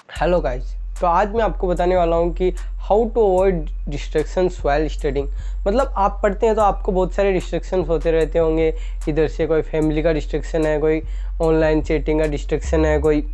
Hello guys. तो आज मैं आपको बताने वाला हूँ कि how to avoid distractions while studying. मतलब आप पढ़ते हैं तो आपको बहुत सारे डिस्ट्रैक्शंस होते रहते होंगे। इधर से कोई फैमिली का डिस्ट्रैक्शन है, कोई ऑनलाइन चैटिंग का डिस्ट्रैक्शन है, कोई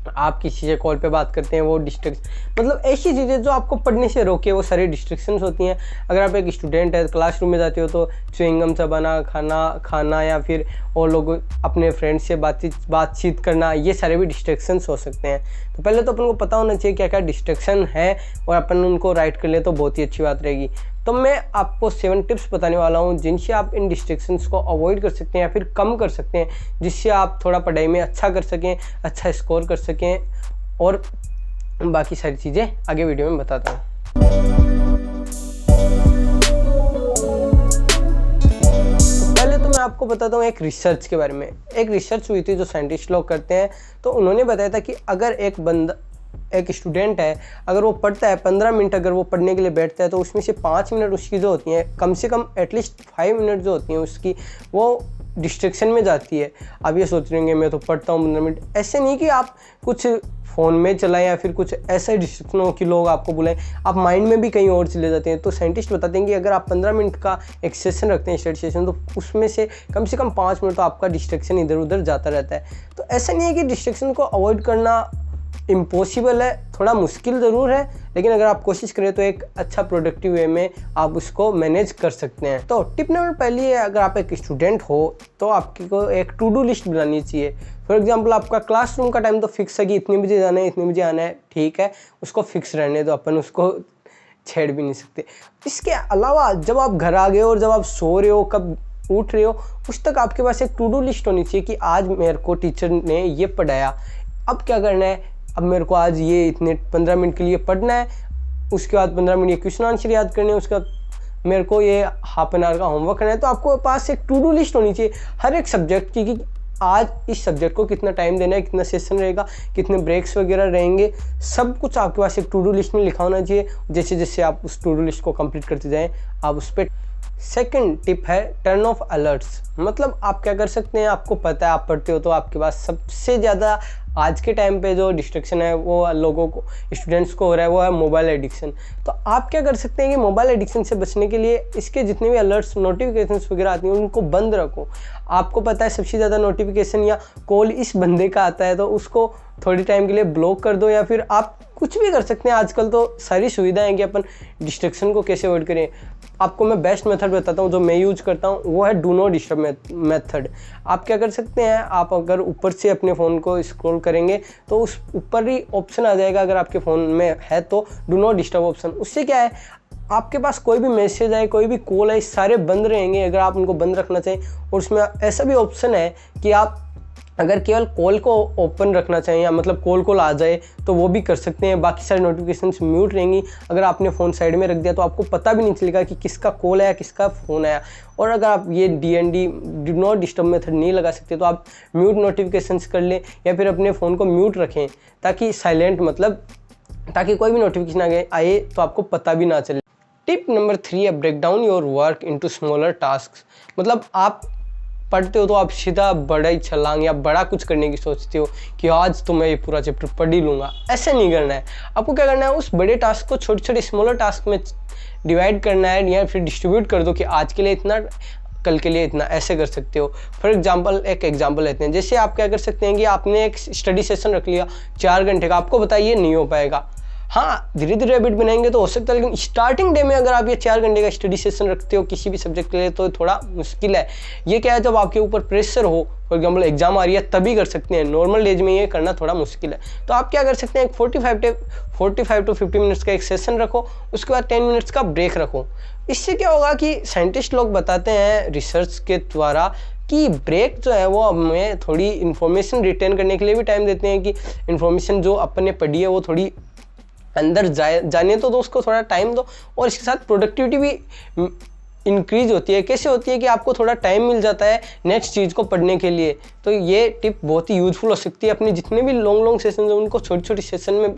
आप किसी से कॉल पे बात करते हैं वो डिस्ट्रैक्शन, मतलब ऐसी चीज़ें जो आपको पढ़ने से रोके, वो सारी डिस्ट्रैक्शंस होती हैं। अगर आप एक स्टूडेंट है, क्लासरूम में जाते हो तो च्युइंगम चबाना, खाना या फिर और लोग अपने फ्रेंड्स से बातचीत करना, ये सारे भी डिस्ट्रैक्शंस हो सकते हैं। तो पहले तो अपन को पता होना चाहिए क्या क्या डिस्ट्रैक्शन है और अपन उनको राइट कर ले तो बहुत ही अच्छी बात रहेगी। तो मैं आपको 7 टिप्स बताने वाला हूँ जिनसे आप इन डिस्ट्रैक्शंस को अवॉइड कर सकते हैं या फिर कम कर सकते हैं, जिससे आप थोड़ा पढ़ाई में अच्छा कर सकें, अच्छा स्कोर कर सकें और बाकी सारी चीज़ें आगे वीडियो में बताता हूँ। तो पहले तो मैं आपको बताता हूँ एक रिसर्च के बारे में। एक रिसर्च हुई थी जो साइंटिस्ट लोग करते हैं, तो उन्होंने बताया था कि अगर एक स्टूडेंट है, अगर वो पढ़ता है 15 मिनट, अगर वो पढ़ने के लिए बैठता है तो उसमें से 5 मिनट उसकी जो होती हैं, कम से कम एटलीस्ट 5 मिनट जो होती हैं उसकी, वो डिस्ट्रैक्शन में जाती है। आप ये सोच रहे होंगे मैं तो पढ़ता हूँ 15 मिनट, ऐसे नहीं कि आप कुछ फ़ोन में चलाएं या फिर कुछ ऐसा डिस्ट्रैक्शन हो कि लोग आपको बुलाएं, आप माइंड में भी कहीं और चले जाते हैं। तो साइंटिस्ट बताते हैं कि अगर आप 15 मिनट का एक सेशन रखते हैं, स्टडी सेशन, तो उसमें से कम 5 मिनट तो आपका डिस्ट्रैक्शन इधर उधर जाता रहता है। तो ऐसा नहीं है कि डिस्ट्रैक्शन को अवॉइड करना इम्पॉसिबल है, थोड़ा मुश्किल ज़रूर है, लेकिन अगर आप कोशिश करें तो एक अच्छा प्रोडक्टिव वे में आप उसको मैनेज कर सकते हैं। तो टिप नंबर पहली है, अगर आप एक स्टूडेंट हो तो आपको एक टू डू लिस्ट बनानी चाहिए। फॉर एग्जांपल आपका क्लासरूम का टाइम तो फिक्स है कि इतने बजे जाना है, इतने बजे आना है, ठीक है, उसको फिक्स रहने दो, अपन उसको छेड़ भी नहीं सकते। इसके अलावा जब आप घर आ गए और जब आप सो रहे हो, कब उठ रहे हो, उस तक आपके पास एक टू डू लिस्ट होनी चाहिए कि आज मेरे को टीचर ने ये पढ़ाया, अब क्या करना है, अब मेरे को आज ये इतने 15 मिनट के लिए पढ़ना है, उसके बाद 15 मिनट ये क्वेश्चन आंसर याद करने हैं, उसके बाद मेरे को ये हाफ एन आवर का होमवर्क करना है। तो आपको पास एक टू डू लिस्ट होनी चाहिए हर एक सब्जेक्ट की कि आज इस सब्जेक्ट को कितना टाइम देना है, कितना सेशन रहेगा, कितने ब्रेक्स वगैरह रहेंगे, सब कुछ आपके पास एक टू डू लिस्ट में लिखा होना चाहिए। जैसे जैसे आप उस टू डू लिस्ट को कंप्लीट करते जाएं, आप उस पर। सेकेंड टिप है टर्न ऑफ अलर्ट्स। मतलब आप क्या कर सकते हैं, आपको पता है आप पढ़ते हो तो आपके पास सबसे ज़्यादा आज के टाइम पे जो डिस्ट्रैक्शन है वो लोगों को, स्टूडेंट्स को हो रहा है, वो है मोबाइल एडिक्शन। तो आप क्या कर सकते हैं कि मोबाइल एडिक्शन से बचने के लिए इसके जितने भी अलर्ट्स, नोटिफिकेशंस वगैरह आती हैं उनको बंद रखो। आपको पता है सबसे ज़्यादा नोटिफिकेशन या कॉल इस बंदे का आता है, तो उसको थोड़ी टाइम के लिए ब्लॉक कर दो, या फिर आप कुछ भी कर सकते हैं। आजकल तो सारी सुविधाएं हैं कि अपन डिस्ट्रैक्शन को कैसे अवॉइड करें। आपको मैं बेस्ट मेथड बताता हूँ जो मैं यूज करता हूँ, वो है डू नॉट डिस्टर्ब मेथड। आप क्या कर सकते हैं, आप अगर ऊपर से अपने फ़ोन को स्क्रॉल करेंगे तो उस ऊपर ही ऑप्शन आ जाएगा, अगर आपके फ़ोन में है तो डू नॉट डिस्टर्ब ऑप्शन। उससे क्या है, आपके पास कोई भी मैसेज आए, कोई भी कॉल आए, सारे बंद रहेंगे अगर आप उनको बंद रखना चाहें। और उसमें ऐसा भी ऑप्शन है कि आप अगर केवल कॉल को ओपन रखना चाहें, या मतलब कॉल आ जाए तो वो भी कर सकते हैं, बाकी सारी नोटिफिकेशंस म्यूट रहेंगी। अगर आपने फ़ोन साइड में रख दिया तो आपको पता भी नहीं चलेगा कि किसका कॉल आया, किसका फ़ोन आया। और अगर आप ये DND do not disturb method नहीं लगा सकते तो आप म्यूट नोटिफिकेशंस कर लें, या फिर अपने फ़ोन को म्यूट रखें ताकि साइलेंट, मतलब ताकि कोई भी नोटिफिकेशन आए तो आपको पता भी ना चले। टिप नंबर 3 है break down your work into smaller task. मतलब आप पढ़ते हो तो आप सीधा बड़ा ही छलांग या बड़ा कुछ करने की सोचते हो कि आज तो मैं ये पूरा चैप्टर पढ़ ही लूँगा। ऐसे नहीं करना है। आपको क्या करना है, उस बड़े टास्क को छोटे छोटे स्मॉलर टास्क में डिवाइड करना है, या फिर डिस्ट्रीब्यूट कर दो कि आज के लिए इतना, कल के लिए इतना, ऐसे कर सकते हो। फॉर एग्जाम्पल एक एग्जाम्पल लेते हैं, जैसे आप क्या कर सकते हैं कि आपने एक स्टडी सेशन रख लिया 4 घंटे का, आपको बताइए नहीं हो पाएगा। हाँ, धीरे धीरे हैबिट बनाएंगे तो हो सकता है, लेकिन स्टार्टिंग डे में अगर आप ये 4 घंटे का स्टडी सेशन रखते हो किसी भी सब्जेक्ट के लिए तो थोड़ा मुश्किल है। ये क्या है, जब आपके ऊपर प्रेशर हो, फॉर एग्जाम्पल एग्जाम आ रही है, तभी कर सकते हैं। नॉर्मल डेज में ये करना थोड़ा मुश्किल है। तो आप क्या कर सकते हैं, एक 45 टू 50 मिनट्स का एक सेशन रखो, उसके बाद 10 मिनट्स का ब्रेक रखो। इससे क्या होगा कि साइंटिस्ट लोग बताते हैं रिसर्च के द्वारा कि ब्रेक जो है वो हमें थोड़ी इन्फॉर्मेशन रिटेन करने के लिए भी टाइम देते हैं, कि इन्फॉर्मेशन जो अपन ने पढ़ी है वो थोड़ी अंदर जाने तो उसको थोड़ा टाइम दो। और इसके साथ प्रोडक्टिविटी भी इंक्रीज होती है। कैसे होती है कि आपको थोड़ा टाइम मिल जाता है नेक्स्ट चीज़ को पढ़ने के लिए। तो ये टिप बहुत ही यूजफुल हो सकती है। अपने जितने भी लॉन्ग सेशन हैं उनको छोटी छोटी सेशन में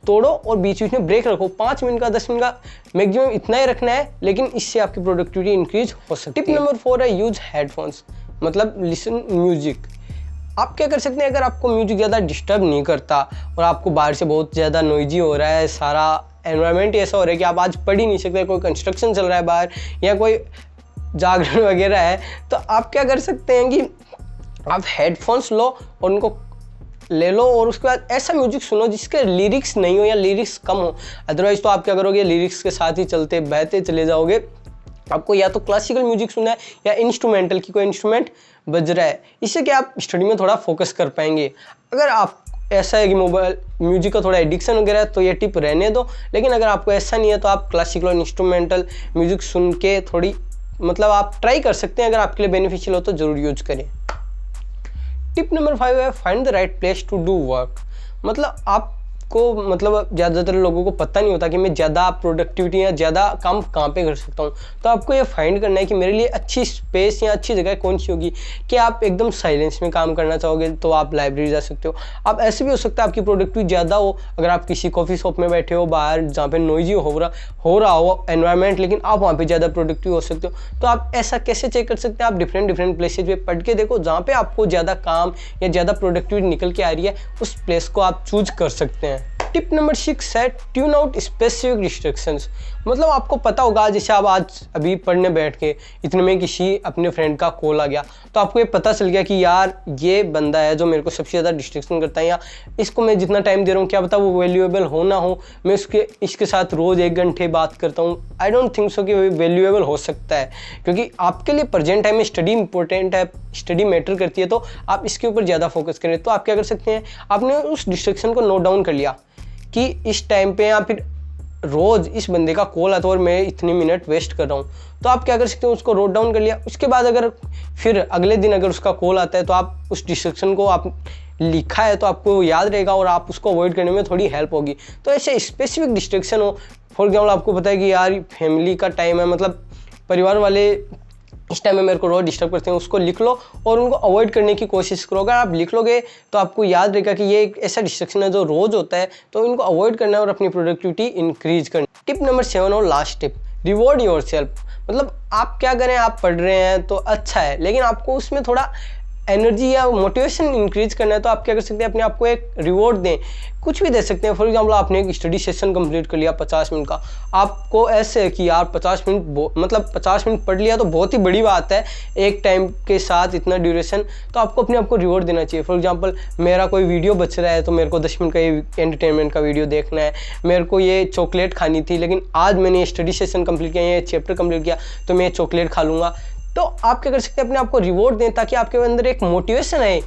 तोड़ो और बीच बीच में ब्रेक रखो। 5 मिनट का 10 मिनट का मैक्सिमम इतना ही रखना है, लेकिन इससे आपकी प्रोडक्टिविटी इंक्रीज हो सकती है। टिप नंबर 4 है यूज हेडफोन्स, मतलब लिसन म्यूजिक। आप क्या कर सकते हैं, अगर आपको म्यूजिक ज़्यादा डिस्टर्ब नहीं करता और आपको बाहर से बहुत ज़्यादा नॉइजी हो रहा है, सारा एनवायरनमेंट ऐसा हो रहा है कि आप आज पढ़ ही नहीं सकते, कोई कंस्ट्रक्शन चल रहा है बाहर या कोई जागरण वगैरह है, तो आप क्या कर सकते हैं कि आप हेडफोन्स लो और उनको ले लो और उसके बाद ऐसा म्यूजिक सुनो जिसके लिरिक्स नहीं हो या लिरिक्स कम हो। अदरवाइज तो आप क्या करोगे, लिरिक्स के साथ ही चलते बहते चले जाओगे। आपको या तो क्लासिकल म्यूजिक सुनना है या इंस्ट्रूमेंटल की कोई इंस्ट्रूमेंट बज रहा है, इससे कि आप स्टडी में थोड़ा फोकस कर पाएंगे। अगर आप ऐसा है कि मोबाइल म्यूजिक का थोड़ा एडिक्शन वगैरह है तो ये टिप रहने दो, लेकिन अगर आपको ऐसा नहीं है तो आप क्लासिकल और इंस्ट्रूमेंटल म्यूजिक सुन के थोड़ी मतलब आप ट्राई कर सकते हैं। अगर आपके लिए बेनिफिशियल हो तो ज़रूर यूज करें। टिप नंबर 5 है find the right place to do work. मतलब आपको मतलब ज़्यादातर लोगों को पता नहीं होता कि मैं ज़्यादा प्रोडक्टिविटी या ज़्यादा काम कहाँ पे कर सकता हूँ। तो आपको ये फाइंड करना है कि मेरे लिए अच्छी स्पेस या अच्छी जगह कौन सी होगी। कि आप एकदम साइलेंस में काम करना चाहोगे तो आप लाइब्रेरी जा सकते हो। आप ऐसे भी हो सकता है आपकी प्रोडक्टिविटी ज़्यादा हो, अगर आप किसी कॉफ़ी शॉप में बैठे हो बाहर जहाँ पे नॉइजी हो रहा हो एनवायरनमेंट, लेकिन आप वहाँ पे ज़्यादा प्रोडक्टिव हो सकते हो। तो आप ऐसा कैसे चेक कर सकते हैं, आप डिफरेंट प्लेसेज पे पढ़ के देखो जहाँ पे आपको ज़्यादा काम या ज़्यादा प्रोडक्टिविटी निकल के आ रही है, उस प्लेस को आप चूज कर सकते हैं। टिप नंबर 6 है ट्यून आउट स्पेसिफिक रिस्ट्रिक्शंस। मतलब आपको पता होगा जैसे आप आज अभी पढ़ने बैठ के इतने में किसी अपने फ्रेंड का कॉल आ गया, तो आपको ये पता चल गया कि यार ये बंदा है जो मेरे को सबसे ज़्यादा डिस्ट्रैक्शन करता है, या इसको मैं जितना टाइम दे रहा हूँ क्या पता वो वैल्यूएबल हो ना हो, मैं इसके साथ रोज़ 1 घंटे बात करता हूँ। आई डोंट थिंक सो कि वैल्यूएबल हो सकता है, क्योंकि आपके लिए प्रेजेंट टाइम में स्टडी इंपॉर्टेंट है, स्टडी मैटर करती है, तो आप इसके ऊपर ज़्यादा फोकस करें। तो आप क्या कर सकते हैं, आपने उस डिस्ट्रैक्शन को नोट डाउन कर लिया कि इस टाइम पे या फिर रोज़ इस बंदे का कॉल आता है और मैं इतने मिनट वेस्ट कर रहा हूँ, तो आप क्या कर सकते हो, उसको नोट डाउन कर लिया। उसके बाद अगर फिर अगले दिन अगर उसका कॉल आता है तो आप उस डिस्ट्रैक्शन को आप लिखा है तो आपको याद रहेगा और आप उसको अवॉइड करने में थोड़ी हेल्प होगी। तो ऐसे स्पेसिफिक डिस्ट्रैक्शन हो, फॉर एग्जाम्पल आपको पता है कि यार फैमिली का टाइम है, मतलब परिवार वाले इस टाइम में मेरे को रोज़ डिस्टर्ब करते हैं, उसको लिख लो और उनको अवॉइड करने की कोशिश करो। अगर आप लिख लोगे तो आपको याद रहेगा कि ये एक ऐसा डिस्ट्रैक्शन है जो रोज़ होता है, तो इनको अवॉइड करना है और अपनी प्रोडक्टिविटी इंक्रीज करना। टिप नंबर 7 और लास्ट टिप, रिवॉर्ड योरसेल्फ। मतलब आप क्या करें, आप पढ़ रहे हैं तो अच्छा है, लेकिन आपको उसमें थोड़ा एनर्जी या मोटिवेशन इंक्रीज करना है, तो आप क्या कर सकते हैं, अपने आप को एक रिवॉर्ड दें, कुछ भी दे सकते हैं। फॉर एग्जांपल आपने एक स्टडी सेशन कंप्लीट कर लिया 50 मिनट का, आपको ऐसे है कि यार 50 मिनट मतलब 50 मिनट पढ़ लिया तो बहुत ही बड़ी बात है एक टाइम के साथ इतना ड्यूरेशन, तो आपको अपने आप को रिवॉर्ड देना चाहिए। फॉर एग्जांपल मेरा कोई वीडियो बच रहा है तो मेरे को 10 मिनट का ये एंटरटेनमेंट का वीडियो देखना है, मेरे को ये चॉकलेट खानी थी लेकिन आज मैंने स्टडी सेशन कंप्लीट किया, ये चैप्टर कंप्लीट किया तो मैं चॉकलेट खा लूँगा। तो आप क्या कर सकते हैं, अपने आप को रिवॉर्ड दें ताकि आपके अंदर एक मोटिवेशन आए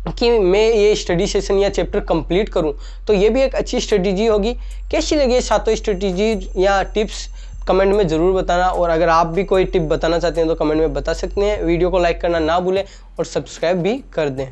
कि मैं ये स्टडी सेशन या चैप्टर कंप्लीट करूं। तो ये भी एक अच्छी स्ट्रेटजी होगी। कैसी लगी सातों स्ट्रेटजी या टिप्स कमेंट में ज़रूर बताना, और अगर आप भी कोई टिप बताना चाहते हैं तो कमेंट में बता सकते हैं। वीडियो को लाइक करना ना भूलें और सब्सक्राइब भी कर दें।